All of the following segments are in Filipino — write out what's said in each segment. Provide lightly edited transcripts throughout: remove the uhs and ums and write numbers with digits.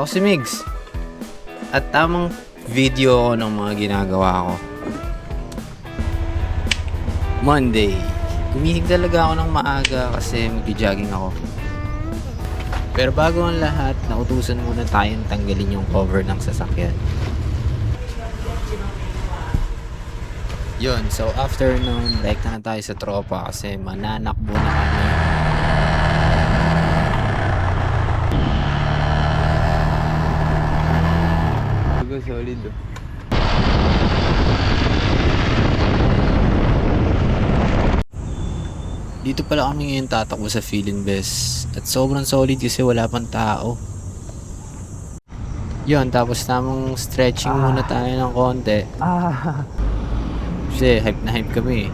Ako si Migs. At tamang video ako ng mga ginagawa ko. Monday. Gumising talaga ako ng maaga kasi mag-jogging ako. Pero bago ang lahat, nautusan muna tayong tanggalin yung cover ng sasakyan. Yun, so after nun, like na tayo sa tropa kasi mananakbo na kami. Solid. Dito pala kami ngayon tatakbo sa Feeling Best. At sobrang solid kasi wala pang tao. Yun, tapos tamang stretching muna tayo ng konti. Kasi hype na hype kami eh.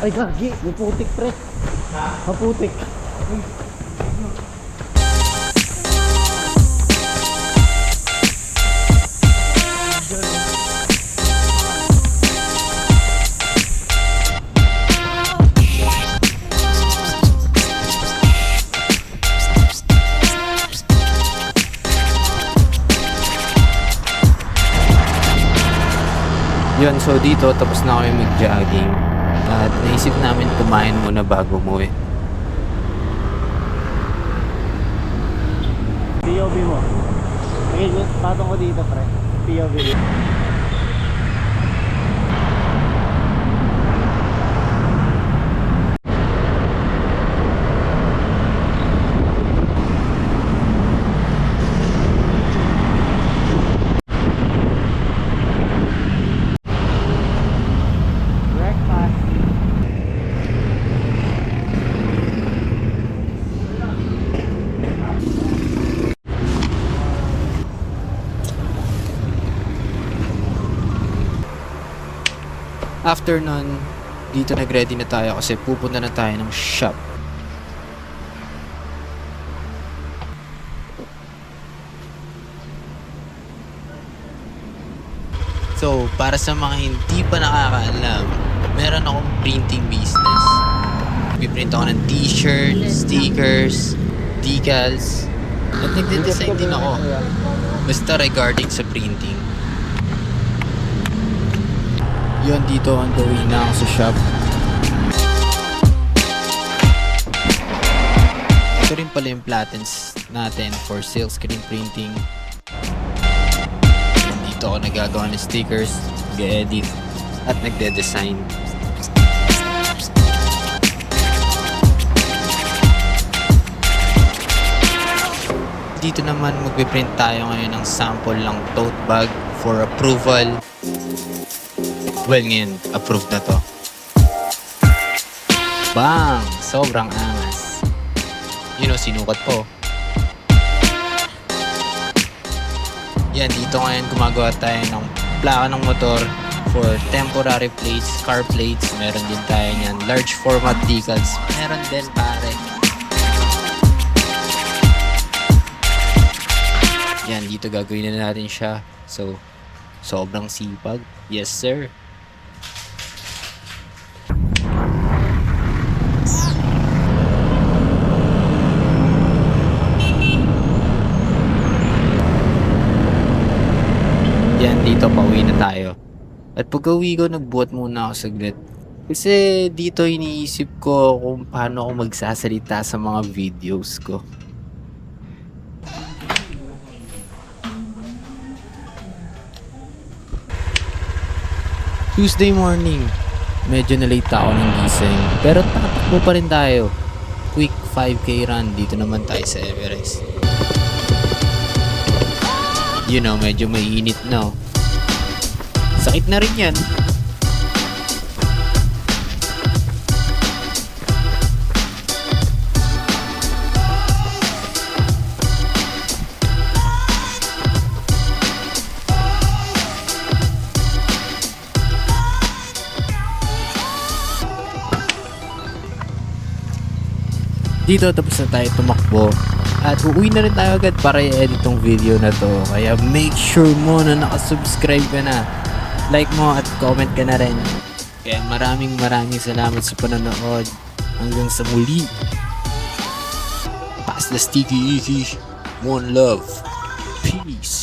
Ay, gagi. Maputik, pre. Maputik. Yun, so dito tapos na kami mag-jogging. At naisip namin kumain muna bago umuwi. POV mo. Okay, patong ko dito, pre. POV mo. After nun, dito nag-ready na tayo kasi pupunta na tayo ng shop. So, para sa mga hindi pa nakakaalam, meron akong printing business. Piprint ako ng t-shirt, stickers, decals, at nagde-design din ako. Basta regarding sa printing. Yun, dito on the way na ako sa shop. Ito rin pala yung platens natin for silk screen printing. Dito ako nagagawa ng stickers, nag-edit, at nagde-design. Dito naman magpiprint tayo ngayon ng sample ng tote bag for approval. Well, ngayon, approved na to. Bang! Sobrang angas. You know, sinukat po. Yan, dito ngayon gumagawa tayo ng plaka ng motor for temporary plates, car plates. Meron din tayo niyan. Large format decals. Meron din, pare. Yan, dito gagawin na natin siya. So, sobrang sipag. Yes, sir. Yan, dito pauwi na tayo. At pag-uwi ko, nagbuhat muna ako saglit. Kasi dito iniisip ko kung paano ako magsasalita sa mga videos ko. Tuesday morning. Medyo na-late ako ng gising. Pero tatakbo pa rin tayo. Quick 5K run. Dito naman tayo sa Everest. You know, medyo mainit na. Sakit na rin yan. dito tapos na tayo tumakbo. At uuwi na rin tayo agad para i-edit tong video na to. Kaya make sure mo na nakasubscribe ka na. Like mo at comment ka na rin. Kaya maraming salamat sa panonood. Hanggang sa muli. Pass the sticky easy. One love. Peace.